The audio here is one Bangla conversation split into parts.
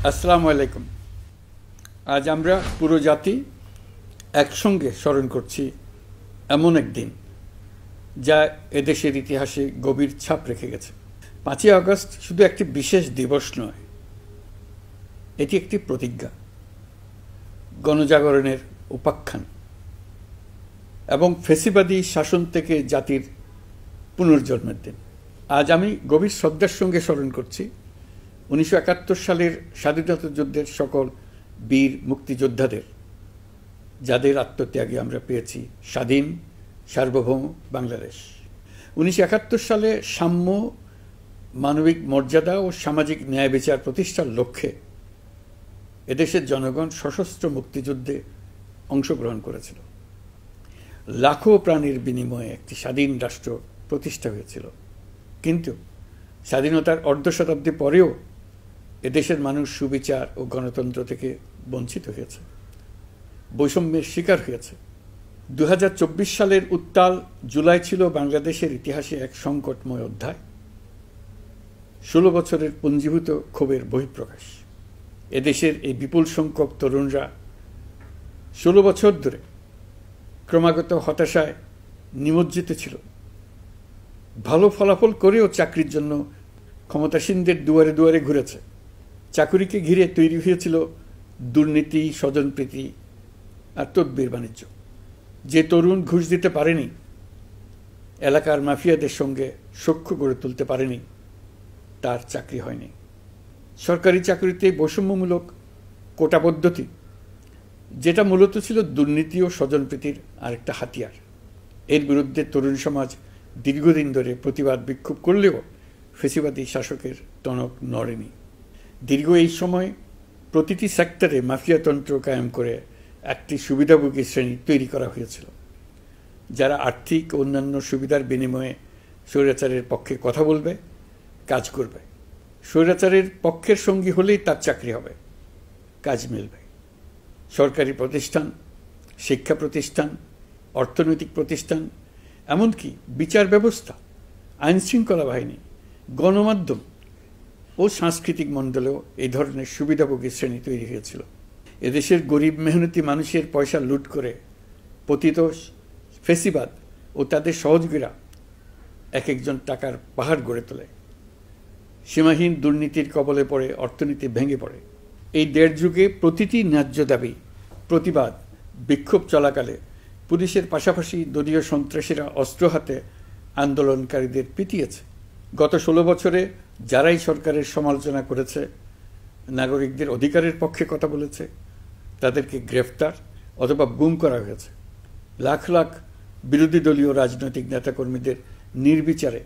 আসসালামু আলাইকুম। আজ আমরা পুরো জাতি একসঙ্গে স্মরণ করছি এমন একদিন যা এদেশের ইতিহাসে গভীর ছাপ রেখে গেছে। 5ই আগস্ট শুধু একটি বিশেষ দিবস নয়, এটি একটি প্রতিজ্ঞা, গণজাগরণের উপাখ্যান এবং ফ্যাসিবাদী শাসন থেকে জাতির পুনর্জন্মের দিন। আজ আমি গভীর শ্রদ্ধার সঙ্গে স্মরণ করছি 1971 সালের স্বাধীনতা যুদ্ধের সকল বীর মুক্তিযোদ্ধাদের, যাদের আত্মত্যাগে আমরা পেয়েছি স্বাধীন সার্বভৌম বাংলাদেশ। 1971 সালে সাম্য, মানবিক মর্যাদা ও সামাজিক ন্যায় বিচার প্রতিষ্ঠার লক্ষ্যে এদেশের জনগণ সশস্ত্র মুক্তিযুদ্ধে অংশগ্রহণ করেছিল। লাখো প্রাণীর বিনিময়ে একটি স্বাধীন রাষ্ট্র প্রতিষ্ঠা হয়েছিল। কিন্তু স্বাধীনতার অর্ধ শতাব্দী পরেও এদেশের মানুষ সুবিচার ও গণতন্ত্র থেকে বঞ্চিত হয়েছে, বৈষম্যের শিকার হয়েছে। 2024 সালের উত্তাল জুলাই ছিল বাংলাদেশের ইতিহাসে এক সংকটময় অধ্যায়, 16 বছরের পুঞ্জীভূত ক্ষোভের বহিঃপ্রকাশ। এদেশের এই বিপুল সংখ্যক তরুণরা 16 বছর ধরে ক্রমাগত হতাশায় নিমজ্জিত ছিল। ভালো ফলাফল করেও চাকরির জন্য ক্ষমতাসীনদের দুয়ারে দুয়ারে ঘুরেছে। চাকুরিকে ঘিরে তৈরি হয়েছিল দুর্নীতি, স্বজনপ্রীতি আর তদবির বাণিজ্য। যে তরুণ ঘুষ দিতে পারেনি, এলাকার মাফিয়াদের সঙ্গে সখ্য গড়ে তুলতে পারেনি, তার চাকরি হয়নি। সরকারি চাকরিতে বৈষম্যমূলক কোটা পদ্ধতি, যেটা মূলত ছিল দুর্নীতি ও স্বজনপ্রীতির আরেকটা হাতিয়ার, এর বিরুদ্ধে তরুণ সমাজ দীর্ঘদিন ধরে প্রতিবাদ বিক্ষোভ করলেও ফ্যাসিবাদী শাসকের টনক নড়েনি। দীর্ঘ এই সময় প্রতিটি সেক্টরে মাফিয়াতন্ত্র কায়েম করে একটি সুবিধাভোগী শ্রেণী তৈরি করা হয়েছিল, যারা আর্থিক ও অন্যান্য সুবিধার বিনিময়ে স্বৈরাচারের পক্ষে কথা বলবে, কাজ করবে। স্বৈরাচারের পক্ষের সঙ্গী হলেই তার চাকরি হবে, কাজ মিলবে। সরকারি প্রতিষ্ঠান, শিক্ষা প্রতিষ্ঠান, অর্থনৈতিক প্রতিষ্ঠান, এমনকি বিচার ব্যবস্থা, আইনশৃঙ্খলা বাহিনী, গণমাধ্যম ও সাংস্কৃতিক মণ্ডলেও এই ধরনের সুবিধাভোগী শ্রেণী তৈরি হয়েছিল। এদেশের গরিব মেহনতি মানুষের পয়সা লুট করে পতিত ফ্যাসিবাদ ও তাদের সহযোগীরা এক একজন টাকার পাহাড় গড়ে তোলে। সীমাহীন দুর্নীতির কবলে পড়ে অর্থনীতি ভেঙে পড়ে। এই দেড় যুগে প্রতিটি ন্যায্য দাবি, প্রতিবাদ, বিক্ষোভ চলাকালে পুলিশের পাশাপাশি দলীয় সন্ত্রাসীরা অস্ত্র হাতে আন্দোলনকারীদের পিটিয়েছে। গত 16 বছরে যারাই সরকারের সমালোচনা করেছে, নাগরিকদের অধিকারের পক্ষে কথা বলেছে, তাদেরকে গ্রেফতার অথবা গুম করা হয়েছে। লাখ লাখ বিরোধী দলীয় রাজনৈতিক নেতাকর্মীদের নির্বিচারে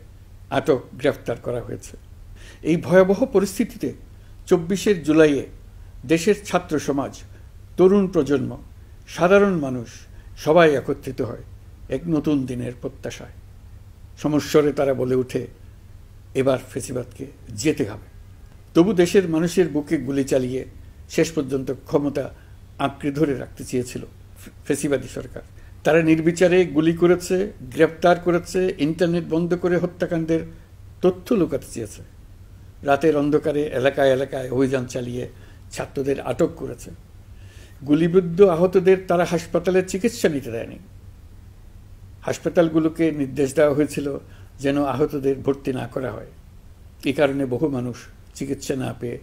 আটক, গ্রেফতার করা হয়েছে। এই ভয়াবহ পরিস্থিতিতে 24 জুলাইয়ে দেশের ছাত্র সমাজ, তরুণ প্রজন্ম, সাধারণ মানুষ সবাই একত্রিত হয় এক নতুন দিনের প্রত্যাশায়। সমস্বরে তারা বলে ওঠে, এবার ফ্যাসিবাদকে যেতে হবে। তবু দেশের মানুষের বুকে গুলি চালিয়ে শেষ পর্যন্ত ক্ষমতা আঁকড়ে ধরে রাখতে চেয়েছিল ফ্যাসিবাদী সরকার। তারা নির্বিচারে গুলি করেছে, গ্রেপ্তার করেছে, ইন্টারনেট বন্ধ করে হত্যাকাণ্ডের তথ্য লুকাতে চেয়েছে। রাতের অন্ধকারে এলাকায় এলাকায় অভিযান চালিয়ে ছাত্রদের আটক করেছে। গুলিবিদ্ধ আহতদের তারা হাসপাতালে চিকিৎসা নিতে দেয়নি। হাসপাতালগুলোকে নির্দেশ দেওয়া হয়েছিল যেন আহতদের ভর্তি না করা হয়। এই কারণে বহু মানুষ চিকিৎসা না পেয়ে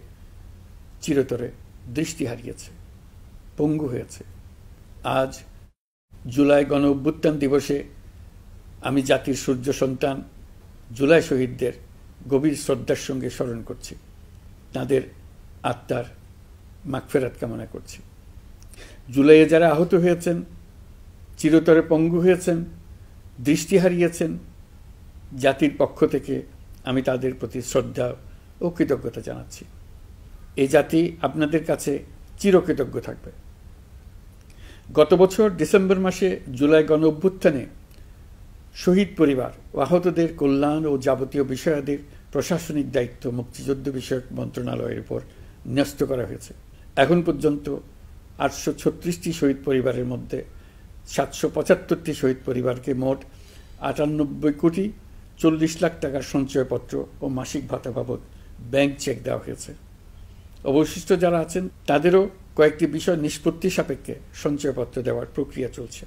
চিরতরে দৃষ্টি হারিয়েছে, পঙ্গু হয়েছে। আজ জুলাই গণ অভ্যুত্থান দিবসে আমি জাতির সূর্য সন্তান জুলাই শহীদদের গভীর শ্রদ্ধার সঙ্গে স্মরণ করছি, তাদের আত্মার মাগফিরাত কামনা করছি। জুলাইয়ে যারা আহত হয়েছেন, চিরতরে পঙ্গু হয়েছেন, দৃষ্টি হারিয়েছেন, জাতির পক্ষ থেকে আমি তাদের প্রতি শ্রদ্ধা ও কৃতজ্ঞতা জানাচ্ছি। এই জাতি আপনাদের কাছে চিরকৃতজ্ঞ থাকবে। গত বছর ডিসেম্বর মাসে জুলাই গণ অভ্যুত্থানে শহীদ পরিবার ও আহতদের কল্যাণ ও যাবতীয় বিষয়াদির প্রশাসনিক দায়িত্ব মুক্তিযুদ্ধ বিষয়ক মন্ত্রণালয়ের উপর ন্যস্ত করা হয়েছে। এখন পর্যন্ত 836টি শহীদ পরিবারের মধ্যে 775টি শহীদ পরিবারকে মোট 98 কোটি 40 লাখ টাকার সঞ্চয়পত্র ও মাসিক ভাতা বাবদ ব্যাংক চেক দেওয়া হয়েছে। অবশিষ্ট যারা আছেন তাদেরও কয়েকটি বিষয় নিষ্পত্তি সাপেক্ষে সঞ্চয়পত্র দেওয়ার প্রক্রিয়া চলছে।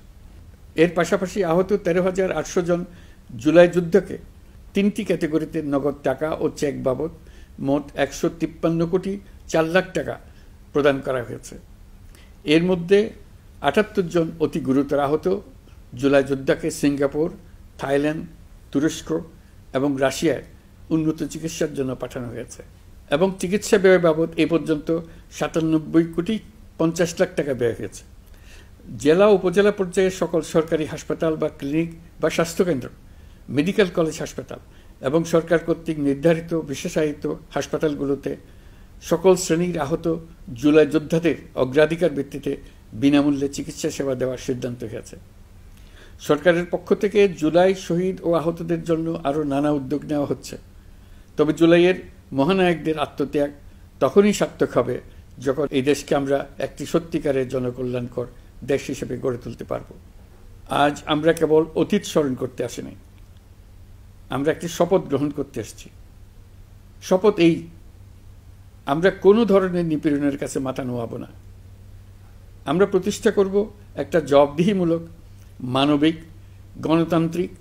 এর পাশাপাশি আহত 13,800 জন জুলাই যুদ্ধকে 3টি ক্যাটেগরিতে নগদ টাকা ও চেক বাবদ মোট 153 কোটি 4 লাখ টাকা প্রদান করা হয়েছে। এর মধ্যে 78 জন অতি গুরুতর আহত জুলাই যোদ্ধাকে সিঙ্গাপুর, থাইল্যান্ড, তুরস্ক এবং রাশিয়ায় উন্নত চিকিৎসার জন্য পাঠানো হয়েছে এবং চিকিৎসা ব্যয় বাবদ এ পর্যন্ত 97 কোটি 50 লাখ টাকা ব্যয় হয়েছে। জেলা উপজেলা পর্যায়ে সকল সরকারি হাসপাতাল বা ক্লিনিক বা স্বাস্থ্যকেন্দ্র, মেডিকেল কলেজ হাসপাতাল এবং সরকার কর্তৃক নির্ধারিত বিশেষায়িত হাসপাতালগুলোতে সকল শ্রেণীর আহত জুলাই যোদ্ধাদের অগ্রাধিকার ভিত্তিতে বিনামূল্যে চিকিৎসা সেবা দেওয়ার সিদ্ধান্ত হয়েছে। সরকারের পক্ষ থেকে জুলাই শহীদ ও আহতদের জন্য আরও নানা উদ্যোগ নেওয়া হচ্ছে। তবে জুলাইয়ের মহানায়কদের আত্মত্যাগ তখনই সার্থক হবে যখন এই দেশকে আমরা একটি সত্যিকারের জনকল্যাণকর দেশ হিসেবে গড়ে তুলতে পারব। আজ আমরা কেবল অতীত স্মরণ করতে আসিনি, আমরা একটি শপথ গ্রহণ করতে এসেছি। শপথ এই, আমরা কোনো ধরনের নিপীড়নের কাছে মাথা নোয়াব না। আমরা প্রতিষ্ঠা করব একটা জবাবদিহিমূলক, মানবিক, গণতান্ত্রিক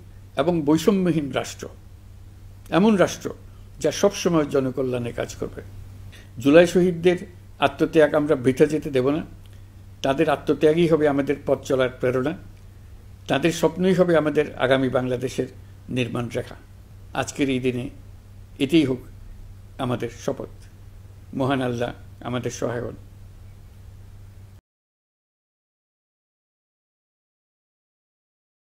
এবং বৈষম্যহীন রাষ্ট্র, এমন রাষ্ট্র যা সবসময় জনকল্যাণে কাজ করবে। জুলাই শহীদদের আত্মত্যাগ আমরা বৃথা যেতে দেব না। তাদের আত্মত্যাগই হবে আমাদের পথ চলার প্রেরণা, তাদের স্বপ্নই হবে আমাদের আগামী বাংলাদেশের নির্মাণ রেখা। আজকের এই দিনে এটাই হোক আমাদের শপথ। মহান আল্লাহ আমাদের সহায় হন।